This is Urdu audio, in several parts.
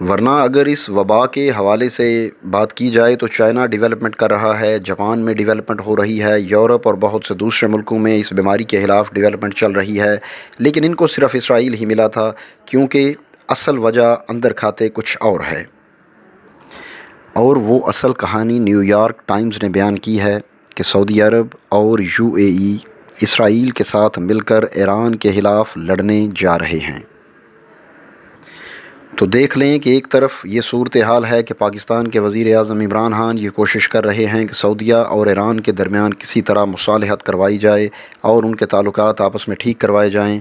ورنہ اگر اس وبا کے حوالے سے بات کی جائے تو چائنا ڈیولپمنٹ کر رہا ہے، جاپان میں ڈیولپمنٹ ہو رہی ہے، یورپ اور بہت سے دوسرے ملکوں میں اس بیماری کے خلاف ڈیولپمنٹ چل رہی ہے، لیکن ان کو صرف اسرائیل ہی ملا تھا، کیونکہ اصل وجہ اندر کھاتے کچھ اور ہے۔ اور وہ اصل کہانی نیو یارک ٹائمز نے بیان کی ہے کہ سعودی عرب اور UAE اسرائیل کے ساتھ مل کر ایران کے خلاف لڑنے جا رہے ہیں۔ تو دیکھ لیں کہ ایک طرف یہ صورتحال ہے کہ پاکستان کے وزیر اعظم عمران خان یہ کوشش کر رہے ہیں کہ سعودیہ اور ایران کے درمیان کسی طرح مصالحت کروائی جائے اور ان کے تعلقات آپس میں ٹھیک کروائے جائیں،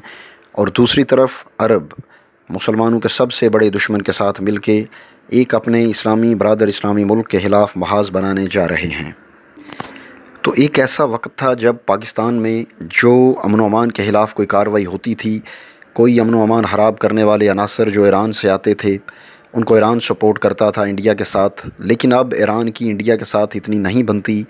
اور دوسری طرف عرب مسلمانوں کے سب سے بڑے دشمن کے ساتھ مل کے ایک اپنے اسلامی ملک کے خلاف محاذ بنانے جا رہے ہیں۔ تو ایک ایسا وقت تھا جب پاکستان میں جو امن و امان کے خلاف کوئی کارروائی ہوتی تھی، کوئی امن و امان خراب کرنے والے عناصر جو ایران سے آتے تھے ان کو ایران سپورٹ کرتا تھا انڈیا کے ساتھ، لیکن اب ایران کی انڈیا کے ساتھ اتنی نہیں بنتی،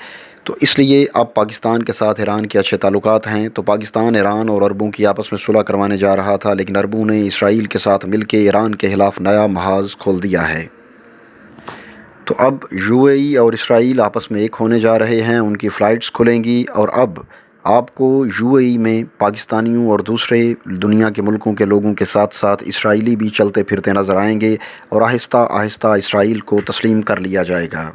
تو اس لیے اب پاکستان کے ساتھ ایران کے اچھے تعلقات ہیں۔ تو پاکستان ایران اور عربوں کی آپس میں صلح کروانے جا رہا تھا، لیکن عربوں نے اسرائیل کے ساتھ مل کے ایران کے خلاف نیا محاذ کھول دیا ہے۔ تو اب UAE اور اسرائیل آپس میں ایک ہونے جا رہے ہیں، ان کی فلائٹس کھلیں گی، اور اب آپ کو UAE میں پاکستانیوں اور دوسرے دنیا کے ملکوں کے لوگوں کے ساتھ ساتھ اسرائیلی بھی چلتے پھرتے نظر آئیں گے، اور آہستہ آہستہ اسرائیل کو تسلیم کر لیا جائے گا،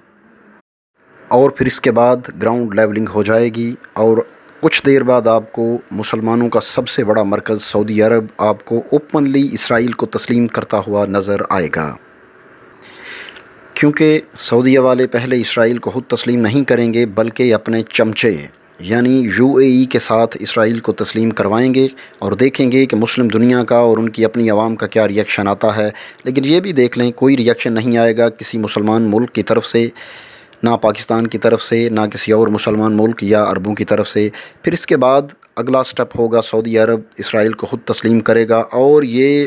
اور پھر اس کے بعد گراؤنڈ لیولنگ ہو جائے گی، اور کچھ دیر بعد آپ کو مسلمانوں کا سب سے بڑا مرکز سعودی عرب آپ کو اوپنلی اسرائیل کو تسلیم کرتا ہوا نظر آئے گا، کیونکہ سعودیہ والے پہلے اسرائیل کو خود تسلیم نہیں کریں گے بلکہ اپنے چمچے یعنی UAE کے ساتھ اسرائیل کو تسلیم کروائیں گے، اور دیکھیں گے کہ مسلم دنیا کا اور ان کی اپنی عوام کا کیا ری ایکشن آتا ہے۔ لیکن یہ بھی دیکھ لیں کوئی ری ایکشن نہیں آئے گا کسی مسلمان ملک کی طرف سے، نہ پاکستان کی طرف سے، نہ کسی اور مسلمان ملک یا عربوں کی طرف سے۔ پھر اس کے بعد اگلا سٹیپ ہوگا سعودی عرب اسرائیل کو خود تسلیم کرے گا، اور یہ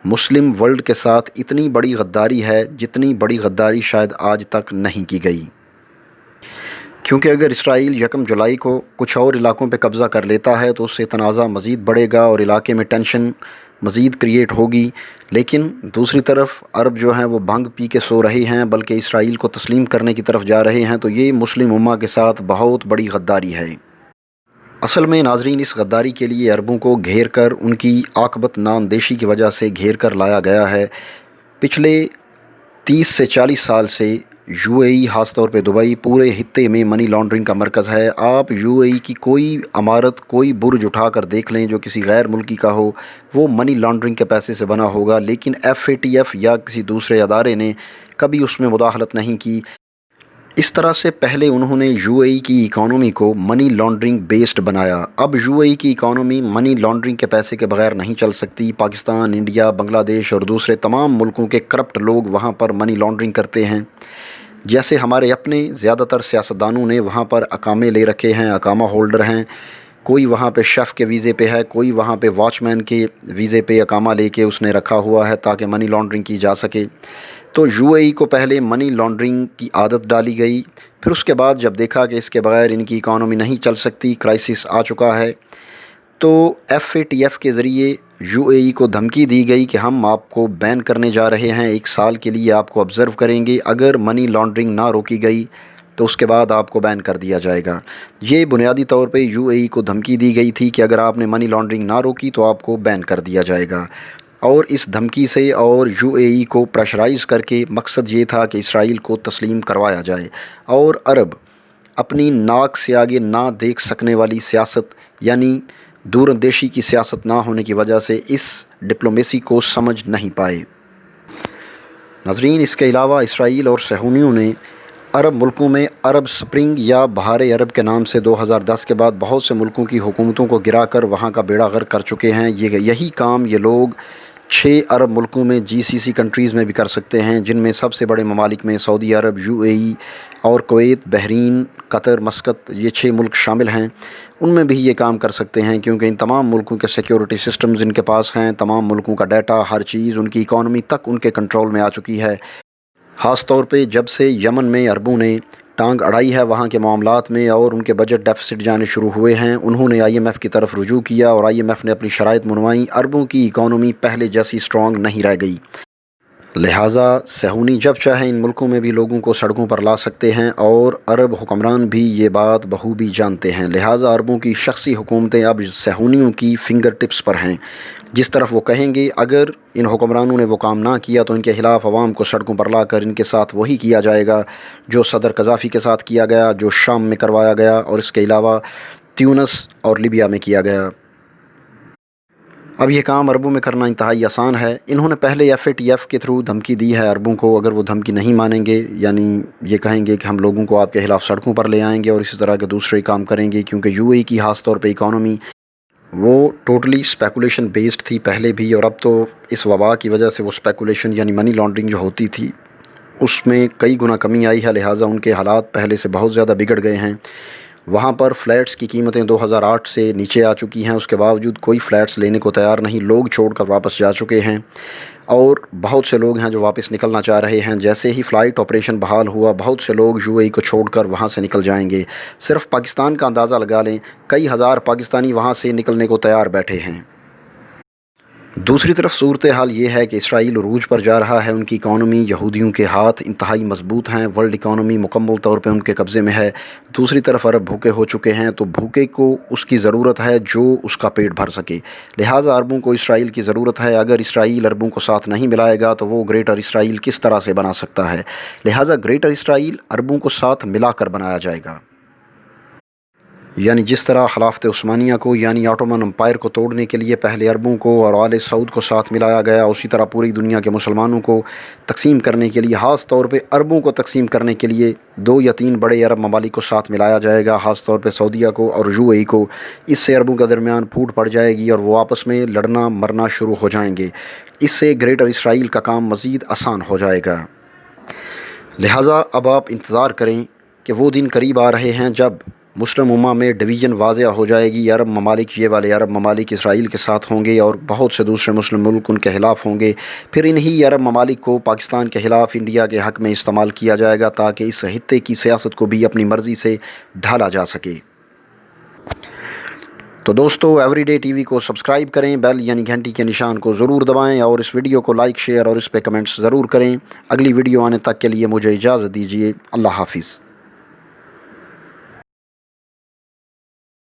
مسلم ورلڈ کے ساتھ اتنی بڑی غداری ہے جتنی بڑی غداری شاید آج تک نہیں کی گئی، کیونکہ اگر اسرائیل 1 جولائی کو کچھ اور علاقوں پہ قبضہ کر لیتا ہے تو اس سے تنازع مزید بڑھے گا اور علاقے میں ٹینشن مزید کریٹ ہوگی، لیکن دوسری طرف عرب جو ہیں وہ بھنگ پی کے سو رہے ہیں بلکہ اسرائیل کو تسلیم کرنے کی طرف جا رہے ہیں، تو یہ مسلم امہ کے ساتھ بہت بڑی غداری ہے۔ اصل میں ناظرین اس غداری کے لیے عربوں کو گھیر کر ان کی عاقبت نااندیشی کی وجہ سے گھیر کر لایا گیا ہے۔ پچھلے 30 سے 40 سال سے UAE خاص طور پہ دبئی پورے خطے میں منی لانڈرنگ کا مرکز ہے۔ آپ UAE کی کوئی عمارت، کوئی برج اٹھا کر دیکھ لیں جو کسی غیر ملکی کا ہو، وہ منی لانڈرنگ کے پیسے سے بنا ہوگا، لیکن FATF یا کسی دوسرے ادارے نے کبھی اس میں مداخلت نہیں کی۔ اس طرح سے پہلے انہوں نے UAE کی اکانومی کو منی لانڈرنگ بیسڈ بنایا۔ اب UAE کی اکانومی منی لانڈرنگ کے پیسے کے بغیر نہیں چل سکتی۔ پاکستان، انڈیا، بنگلہ دیش اور دوسرے تمام ملکوں کے کرپٹ لوگ وہاں پر منی لانڈرنگ کرتے ہیں، جیسے ہمارے اپنے زیادہ تر سیاستدانوں نے وہاں پر اقامے لے رکھے ہیں، اقامہ ہولڈر ہیں، کوئی وہاں پہ شیف کے ویزے پہ ہے، کوئی وہاں پہ واچ مین کے ویزے پہ اقامہ لے کے اس نے رکھا ہوا ہے تاکہ منی لانڈرنگ کی جا سکے۔ تو UAE کو پہلے منی لانڈرنگ کی عادت ڈالی گئی، پھر اس کے بعد جب دیکھا کہ اس کے بغیر ان کی اکانومی نہیں چل سکتی، کرائسس آ چکا ہے، تو FATF کے ذریعے UAE کو دھمکی دی گئی کہ ہم آپ کو بین کرنے جا رہے ہیں، 1 سال کے لیے آپ کو آبزرو کریں گے، اگر منی لانڈرنگ نہ روکی گئی تو اس کے بعد آپ کو بین کر دیا جائے گا۔ یہ بنیادی طور پہ UAE کو دھمکی دی گئی تھی کہ اگر آپ نے منی لانڈرنگ نہ روکی تو آپ کو بین کر دیا جائے گا، اور اس دھمکی سے اور UAE کو پریشرائز کر کے مقصد یہ تھا کہ اسرائیل کو تسلیم کروایا جائے، اور عرب اپنی ناک سے آگے نہ دیکھ سکنے والی سیاست یعنی دور اندیشی کی سیاست نہ ہونے کی وجہ سے اس ڈپلومیسی کو سمجھ نہیں پائے۔ ناظرین اس کے علاوہ اسرائیل اور صہیونیوں نے عرب ملکوں میں عرب سپرنگ یا بہار عرب کے نام سے 2010 کے بعد بہت سے ملکوں کی حکومتوں کو گرا کر وہاں کا بیڑا غرق کر چکے ہیں۔ یہی کام یہ لوگ 6 عرب ملکوں میں GCC کنٹریز میں بھی کر سکتے ہیں، جن میں سب سے بڑے ممالک میں سعودی عرب، UAE اور کویت، بحرین، قطر، مسقط، یہ 6 ملک شامل ہیں۔ ان میں بھی یہ کام کر سکتے ہیں کیونکہ ان تمام ملکوں کے سیکیورٹی سسٹمز ان کے پاس ہیں، تمام ملکوں کا ڈیٹا، ہر چیز، ان کی اکانومی تک ان کے کنٹرول میں آ چکی ہے۔ خاص طور پہ جب سے یمن میں عربوں نے ٹانگ اڑائی ہے وہاں کے معاملات میں اور ان کے بجٹ ڈیفیسٹ جانے شروع ہوئے ہیں، انہوں نے IMF کی طرف رجوع کیا اور IMF نے اپنی شرائط منوائیں۔ عربوں کی اکانومی پہلے جیسی سٹرانگ نہیں رہ گئی۔ لہٰذا صہیونی جب چاہیں ان ملکوں میں بھی لوگوں کو سڑکوں پر لا سکتے ہیں، اور عرب حکمران بھی یہ بات بخوبی جانتے ہیں۔ لہٰذا عربوں کی شخصی حکومتیں اب صہیونیوں کی فنگر ٹپس پر ہیں۔ جس طرف وہ کہیں گے، اگر ان حکمرانوں نے وہ کام نہ کیا تو ان کے خلاف عوام کو سڑکوں پر لا کر ان کے ساتھ وہی کیا جائے گا جو صدر قذافی کے ساتھ کیا گیا، جو شام میں کروایا گیا، اور اس کے علاوہ تیونس اور لیبیا میں کیا گیا۔ اب یہ کام عربوں میں کرنا انتہائی آسان ہے۔ انہوں نے پہلے FATF کے تھرو دھمکی دی ہے عربوں کو، اگر وہ دھمکی نہیں مانیں گے، یعنی یہ کہیں گے کہ ہم لوگوں کو آپ کے خلاف سڑکوں پر لے آئیں گے اور اسی طرح کے دوسرے کام کریں گے، کیونکہ UAE کی خاص طور پہ اکانومی وہ ٹوٹلی اسپیکولیشن بیسڈ تھی پہلے بھی، اور اب تو اس وبا کی وجہ سے وہ اسپیکولیشن یعنی منی لانڈرنگ جو ہوتی تھی اس میں کئی گنا کمی آئی ہے۔ لہٰذا ان کے حالات پہلے سے بہت زیادہ بگڑ گئے ہیں۔ وہاں پر فلیٹس کی قیمتیں 2008 سے نیچے آ چکی ہیں، اس کے باوجود کوئی فلیٹس لینے کو تیار نہیں، لوگ چھوڑ کر واپس جا چکے ہیں، اور بہت سے لوگ ہیں جو واپس نکلنا چاہ رہے ہیں۔ جیسے ہی فلائٹ آپریشن بحال ہوا، بہت سے لوگ UAE کو چھوڑ کر وہاں سے نکل جائیں گے۔ صرف پاکستان کا اندازہ لگا لیں، کئی ہزار پاکستانی وہاں سے نکلنے کو تیار بیٹھے ہیں۔ دوسری طرف صورتحال یہ ہے کہ اسرائیل عروج پر جا رہا ہے، ان کی اکانومی یہودیوں کے ہاتھ انتہائی مضبوط ہیں، ورلڈ اکانومی مکمل طور پہ ان کے قبضے میں ہے۔ دوسری طرف عرب بھوکے ہو چکے ہیں، تو بھوکے کو اس کی ضرورت ہے جو اس کا پیٹ بھر سکے۔ لہٰذا عربوں کو اسرائیل کی ضرورت ہے۔ اگر اسرائیل عربوں کو ساتھ نہیں ملائے گا تو وہ گریٹر اسرائیل کس طرح سے بنا سکتا ہے؟ لہٰذا گریٹر اسرائیل عربوں کو ساتھ ملا کر بنایا جائے گا، یعنی جس طرح خلافت عثمانیہ کو یعنی آٹومن امپائر کو توڑنے کے لیے پہلے عربوں کو اور آل سعود کو ساتھ ملایا گیا، اسی طرح پوری دنیا کے مسلمانوں کو تقسیم کرنے کے لیے، خاص طور پہ عربوں کو تقسیم کرنے کے لیے 2 یا 3 بڑے عرب ممالک کو ساتھ ملایا جائے گا، خاص طور پہ سعودیہ کو اور UAE کو۔ اس سے عربوں کے درمیان پھوٹ پڑ جائے گی اور وہ آپس میں لڑنا مرنا شروع ہو جائیں گے۔ اس سے گریٹر اسرائیل کا کام مزید آسان ہو جائے گا۔ لہٰذا اب آپ انتظار کریں کہ وہ دن قریب آ رہے ہیں جب مسلم امہ میں ڈویژن واضح ہو جائے گی۔ عرب ممالک، یہ والے عرب ممالک اسرائیل کے ساتھ ہوں گے اور بہت سے دوسرے مسلم ملک ان کے خلاف ہوں گے۔ پھر انہی عرب ممالک کو پاکستان کے خلاف انڈیا کے حق میں استعمال کیا جائے گا تاکہ اس خطے کی سیاست کو بھی اپنی مرضی سے ڈھالا جا سکے۔ تو دوستو، ایوری ڈے TV کو سبسکرائب کریں، بیل یعنی گھنٹی کے نشان کو ضرور دبائیں، اور اس ویڈیو کو لائک، شیئر اور اس پہ کمنٹس ضرور کریں۔ اگلی ویڈیو آنے تک کے لیے مجھے اجازت دیجیے۔ اللہ حافظ۔